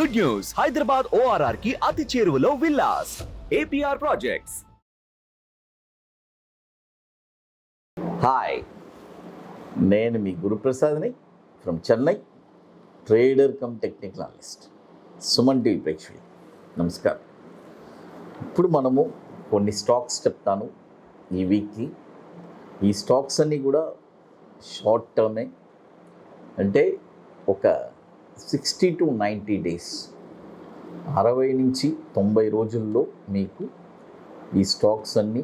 Good news, Hyderabad ORR కి అతి చేరువలో విల్లాస్ APR ప్రాజెక్ట్స్. హాయ్, నేను మీ గురుప్రసాద్ని from Chennai, trader cum technical analyst. Suman TV ప్రేక్షకులు నమస్కారం. ఇప్పుడు మనము కొన్ని స్టాక్స్ చెప్తాను ఈ వీక్కి. ఈ స్టాక్స్ అన్నీ కూడా షార్ట్ టర్మే, అంటే ఒక 60 to 90 డేస్, 60 నుంచి 90 రోజుల్లో మీకు ఈ స్టాక్స్ అన్నీ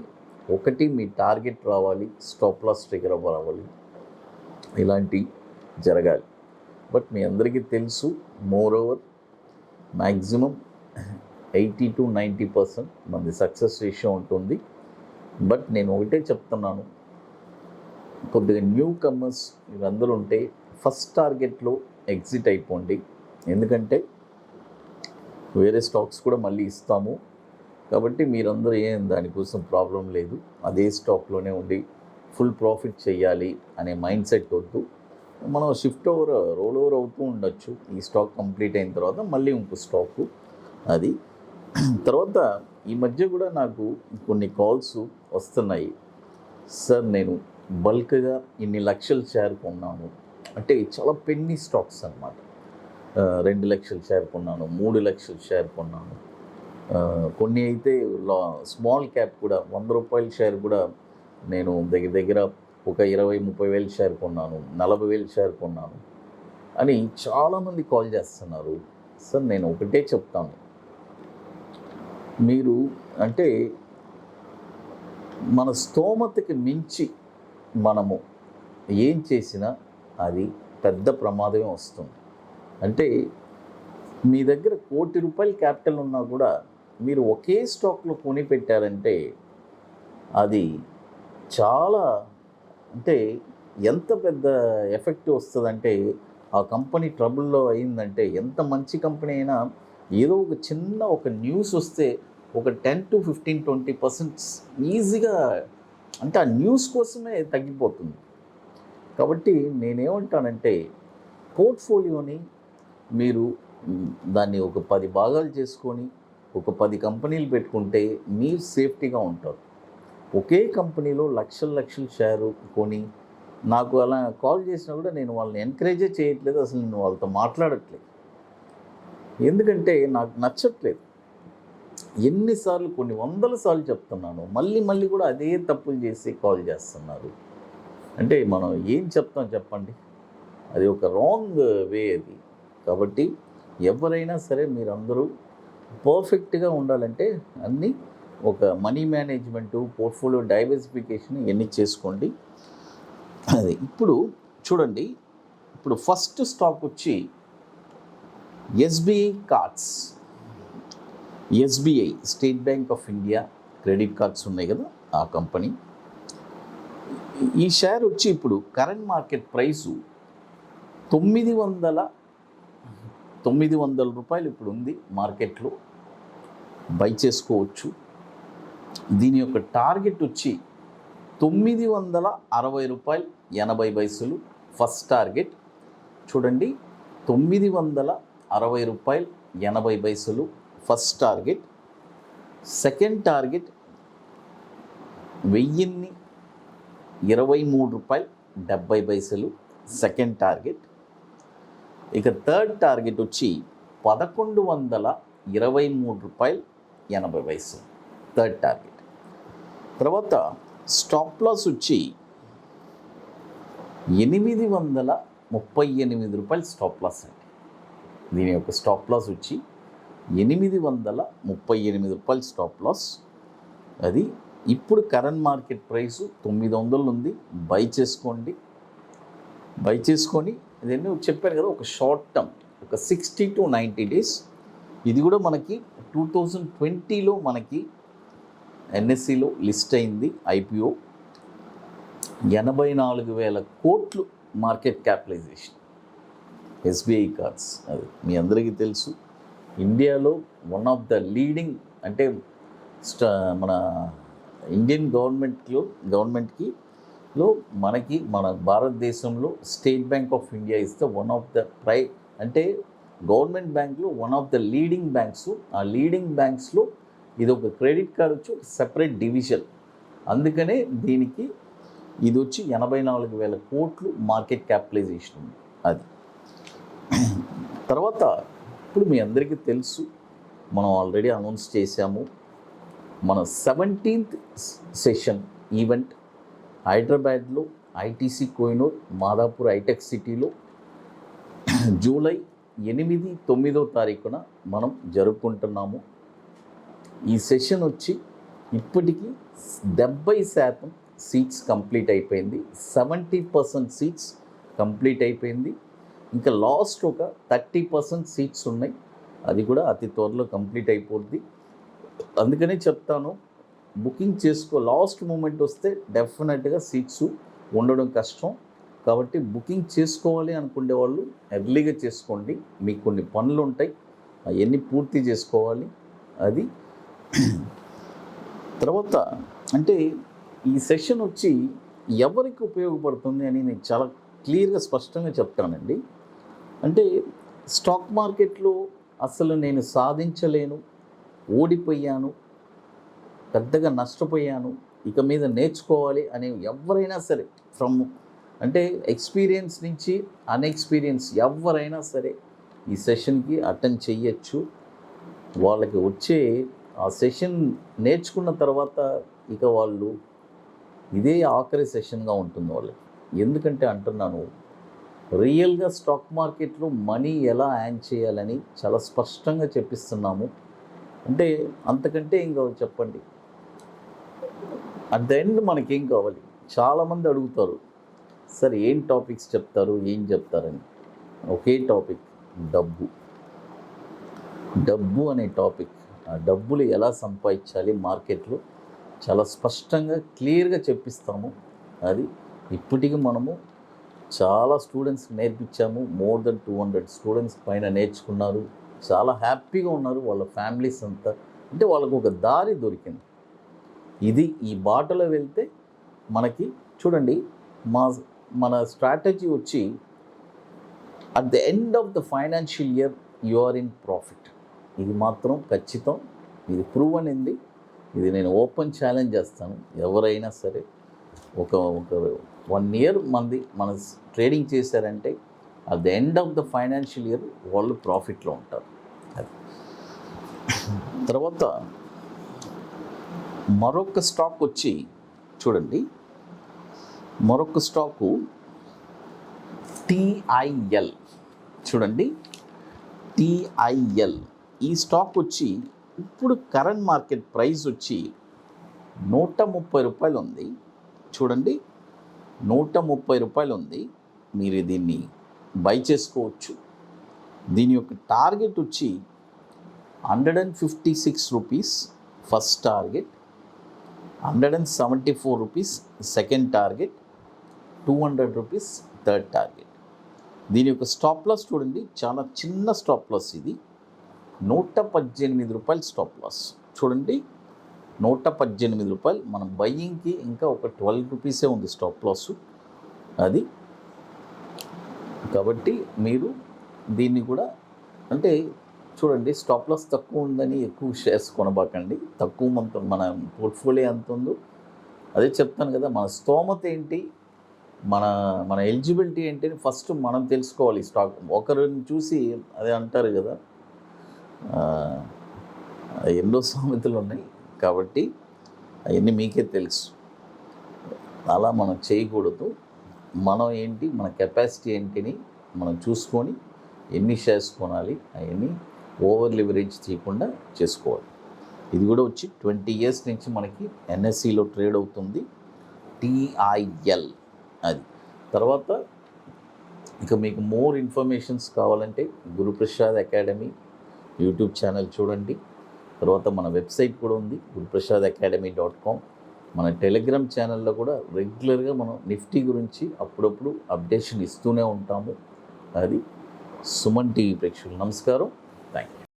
ఒకటి మీ టార్గెట్ రావాలి, స్టాప్ లాస్ ట్రిగర్ రావాలి, ఇలాంటి జరగాలి. బట్ మీ అందరికీ తెలుసు, మోర్ ఓవర్ మ్యాక్సిమం 80 to 90% మనది సక్సెస్ రేషియో ఉంటుంది. బట్ నేను ఒకటే చెప్తున్నాను, కొద్దిగా న్యూ కమర్స్ మీరందరూ ఉంటే ఫస్ట్ టార్గెట్లో ఎగ్జిట్ అయిపోండి. ఎందుకంటే వేరే స్టాక్స్ కూడా మళ్ళీ ఇస్తాము కాబట్టి మీరందరూ దానికోసం ప్రాబ్లం లేదు. అదే స్టాక్లోనే ఉండి ఫుల్ ప్రాఫిట్ చేయాలి అనే మైండ్ సెట్ వద్దు. మనం షిఫ్ట్ ఓవర్, రోల్ ఓవర్ అవుతూ ఉండొచ్చు. ఈ స్టాక్ కంప్లీట్ అయిన తర్వాత మళ్ళీ ఇంకో స్టాకు అది. తర్వాత ఈ మధ్య కూడా నాకు కొన్ని కాల్స్ వస్తున్నాయి, సార్ నేను బల్క్గా ఇన్ని లక్షల షేర్ కొన్నాను, అంటే చాలా పెన్నీ స్టాక్స్ అన్నమాట. 2 లక్షల షేర్ కొన్నాను, 3 లక్షల షేర్ కొన్నాను, కొన్ని అయితే స్మాల్ క్యాప్ కూడా 100 రూపాయల షేర్ కూడా నేను దగ్గర ఒక 20-30 వేల షేర్ కొన్నాను, 40 వేల షేర్ కొన్నాను అని చాలామంది కాల్ చేస్తున్నారు. సార్ నేను ఒకటే చెప్తాను, మీరు అంటే మన స్తోమతకి మించి మనము ఏం చేసినా అది పెద్ద ప్రమాదమే వస్తుంది. అంటే మీ దగ్గర ₹1 కోటి క్యాపిటల్ ఉన్నా కూడా మీరు ఒకే స్టాక్లో కొని పెట్టారంటే అది చాలా, అంటే ఎంత పెద్ద ఎఫెక్ట్ వస్తుందంటే, ఆ కంపెనీ ట్రబుల్లో అయిందంటే, ఎంత మంచి కంపెనీ అయినా ఏదో ఒక చిన్న న్యూస్ వస్తే ఒక 10 to 15-20% ఈజీగా, అంటే ఆ న్యూస్ కోసమే తగ్గిపోతుంది. కాబట్టి నేనేమంటానంటే, పోర్ట్ఫోలియోని మీరు దాన్ని ఒక 10 భాగాలు చేసుకొని ఒక 10 కంపెనీలు పెట్టుకుంటే మీరు సేఫ్టీగా ఉంటారు. ఒకే కంపెనీలో లక్షల షేరు కొని, నాకు అలా కాల్ చేసినా కూడా నేను వాళ్ళని ఎంకరేజే చేయట్లేదు, అసలు నేను వాళ్ళతో మాట్లాడట్లేదు. ఎందుకంటే నాకు నచ్చట్లేదు. ఎన్నిసార్లు, కొన్ని 100 సార్లు చెప్తున్నాను, మళ్ళీ కూడా అదే తప్పులు చేసి కాల్ చేస్తున్నారు. అంటే మనం ఏం చెప్తాం చెప్పండి, అది ఒక రాంగ్ వే అది. కాబట్టి ఎవరైనా సరే మీరందరూ పర్ఫెక్ట్గా ఉండాలంటే అన్నీ ఒక మనీ మేనేజ్మెంటు, పోర్ట్ఫోలియో డైవర్సిఫికేషన్ ఇవన్నీ చేసుకోండి. అది ఇప్పుడు చూడండి, ఇప్పుడు ఫస్ట్ స్టాక్ వచ్చి SBI cards. SBI, state bank of India credit cards ఉన్నాయి కదా, ఆ కంపెనీ. ఈ షేర్ వచ్చి ఇప్పుడు కరెంట్ మార్కెట్ ప్రైసు 900 రూపాయలు ఇప్పుడు ఉంది మార్కెట్లో, బై చేసుకోవచ్చు. దీని యొక్క టార్గెట్ వచ్చి ₹960.80 ఫస్ట్ టార్గెట్. చూడండి, ₹960.80 first target. Second target ₹1023.70 second target. ఇక థర్డ్ టార్గెట్ వచ్చి ₹1123.80 థర్డ్ టార్గెట్. తర్వాత స్టాప్ లాస్ వచ్చి ₹838 స్టాప్ లాస్ అండి. దీని యొక్క స్టాప్ లాస్ వచ్చి ₹838 స్టాప్ లాస్. అది ఇప్పుడు కరెంట్ మార్కెట్ ప్రైస్ 900 ఉంది, బై చేసుకోండి. బై చేసుకొని ఇదన్నీ చెప్పాను కదా, ఒక షార్ట్ టర్మ్, ఒక 60 to 90 డేస్. ఇది కూడా మనకి 2020లో మనకి NSEలో లిస్ట్ అయింది, IPO. 84,000 కోట్లు మార్కెట్ క్యాపిటలైజేషన్ SBI కార్డ్స్. అది మీ అందరికీ తెలుసు, ఇండియాలో వన్ ఆఫ్ ద లీడింగ్, అంటే మన ఇండియన్ గవర్నమెంట్కి మనకి మన భారతదేశంలో స్టేట్ బ్యాంక్ ఆఫ్ ఇండియా ఇస్తే వన్ ఆఫ్ ద అంటే గవర్నమెంట్ బ్యాంక్లో one of the leading banks. ఆ లీడింగ్ బ్యాంక్స్లో ఇది ఒక క్రెడిట్ కార్డ్ వచ్చి ఒక సెపరేట్ డివిజన్. అందుకనే దీనికి ఇది వచ్చి 84,000 కోట్లు మార్కెట్ క్యాపిటలైజేషన్ ఉంది. అది తర్వాత ఇప్పుడు మీ అందరికీ తెలుసు, మనం ఆల్రెడీ అనౌన్స్ చేశాము, మన 17th సెషన్ ఈవెంట్ హైదరాబాద్లో ఐటీసీ కోహినూర్ మాదాపూర్ హైటెక్ సిటీలో జూలై 8, 9వ తారీఖున మనం జరుపుకుంటున్నాము. ఈ సెషన్ వచ్చి ఇప్పటికీ 70% సీట్స్ కంప్లీట్ అయిపోయింది, 70% సీట్స్ కంప్లీట్ అయిపోయింది. ఇంకా లాస్ట్ ఒక 30% సీట్స్ ఉన్నాయి, అది కూడా అతి త్వరలో కంప్లీట్ అయిపోద్ది. అందుకనే చెప్తాను, బుకింగ్ చేసుకో. లాస్ట్ మూమెంట్ వస్తే డెఫినెట్గా సీట్స్ ఉండడం కష్టం. కాబట్టి బుకింగ్ చేసుకోవాలి అనుకునే వాళ్ళు ఎర్లీగా చేసుకోండి. మీకు కొన్ని పనులు ఉంటాయి, అవన్నీ పూర్తి చేసుకోవాలి. అది తర్వాత అంటే ఈ సెషన్ వచ్చి ఎవరికి ఉపయోగపడుతుంది అని నేను చాలా క్లియర్గా స్పష్టంగా చెప్తానండి. అంటే స్టాక్ మార్కెట్లో అసలు నేను సాధించలేను, ఓడిపోయాను, పెద్దగా నష్టపోయాను, ఇక మీద నేర్చుకోవాలి అనే ఎవరైనా సరే, ఫ్రమ్ అంటే ఎక్స్పీరియన్స్ నుంచి అన్ఎక్స్పీరియన్స్ ఎవరైనా సరే ఈ సెషన్కి అటెండ్ చెయ్యొచ్చు. వాళ్ళకి వచ్చే ఆ సెషన్ నేర్చుకున్న తర్వాత ఇక వాళ్ళు ఇదే ఆఖరి సెషన్గా ఉంటుంది వాళ్ళకి. ఎందుకంటే అంటున్నాను, రియల్గా స్టాక్ మార్కెట్లో మనీ ఎలా యాన్ చేయాలని చాలా స్పష్టంగా చెప్పిస్తున్నాము. అంటే అంతకంటే ఏం కావాలి చెప్పండి? అట్ ద ఎండ్ మనకేం కావాలి? చాలామంది అడుగుతారు, సార్ ఏం టాపిక్స్ చెప్తారు, ఏం చెప్తారని. ఒకే టాపిక్, డబ్బు. డబ్బు అనే టాపిక్, ఆ డబ్బులు ఎలా సంపాదించాలి మార్కెట్లో చాలా స్పష్టంగా క్లియర్గా చెప్పిస్తాము. అది ఇప్పటికీ మనము చాలా స్టూడెంట్స్కి నేర్పించాము. మోర్ దెన్ 200 స్టూడెంట్స్ పైన నేర్చుకున్నారు, చాలా హ్యాపీగా ఉన్నారు వాళ్ళ ఫ్యామిలీస్ అంతా. అంటే వాళ్ళకు ఒక దారి దొరికింది. ఇది ఈ బాటలో వెళ్తే మనకి చూడండి, మన స్ట్రాటజీ వచ్చి at the end of the financial year you are in profit. ఇది మాత్రం ఖచ్చితం, ఇది ప్రూవ్ అనింది. ఇది నేను ఓపెన్ ఛాలెంజ్ చేస్తాను. ఎవరైనా సరే ఒక 1 year మన ట్రేడింగ్ చేశారంటే at the end of the financial year వాళ్ళు ప్రాఫిట్లో ఉంటారు. తర్వాత మరొక స్టాక్ వచ్చి చూడండి, మరొక స్టాకు టిఐఎల్. చూడండి, టిఐఎల్ ఈ స్టాక్ వచ్చి ఇప్పుడు కరెంట్ మార్కెట్ ప్రైస్ వచ్చి 130 రూపాయలు ఉంది. చూడండి, 130 రూపాయలు ఉంది. మీరు దీన్ని బై చేసుకోవచ్చు. దీని యొక్క టార్గెట్ వచ్చి 156 rupees first target, 174 rupees second target, 200 rupees third target. దీని యొక్క స్టాప్ లాస్ చూడండి, చాలా చిన్న స్టాప్ లాస్. ఇది 118 రూపాయలు స్టాప్ లాస్. చూడండి, 118 రూపాయలు. మనం బయ్యింగ్కి ఇంకా ఒక 12 రూపీసే ఉంది స్టాప్ లాస్. అది కాబట్టి మీరు దీన్ని కూడా అంటే చూడండి, స్టాప్ లాస్ తక్కువ ఉందని ఎక్కువ షేర్స్ కొనబాకండి. తక్కువ మన పోర్ట్ఫోలియో ఎంత ఉందో అదే చెప్తాను కదా. మన స్తోమత ఏంటి, మన ఎలిజిబిలిటీ ఏంటి అని ఫస్ట్ మనం తెలుసుకోవాలి. స్టాక్ ఒకరిని చూసి అదే అంటారు కదా, ఎన్నో సామెతలు ఉన్నాయి. కాబట్టి అవన్నీ మీకే తెలుసు. అలా మనం చేయకూడదు. మనం ఏంటి, మన కెపాసిటీ ఏంటిని మనం చూసుకొని ఎన్ని షేర్స్ కొనాలి అవన్నీ ఓవర్ లివరేజ్ చేయకుండా చేసుకోవాలి. ఇది కూడా వచ్చి 20 years నుంచి మనకి ఎన్ఎస్సిలో ట్రేడ్ అవుతుంది, టిఐఎల్. అది తర్వాత ఇక మీకు మోర్ ఇన్ఫర్మేషన్స్ కావాలంటే గురుప్రసాద్ అకాడమీ యూట్యూబ్ ఛానల్ చూడండి. తర్వాత మన వెబ్సైట్ కూడా ఉంది, guruprasadacademy.com. మన టెలిగ్రామ్ ఛానల్లో కూడా రెగ్యులర్గా మనం నిఫ్టీ గురించి అప్పుడప్పుడు అప్డేషన్ ఇస్తూనే ఉంటాము. అది సుమన్ టీవీ ప్రేక్షకులు నమస్కారం, థ్యాంక్ యూ.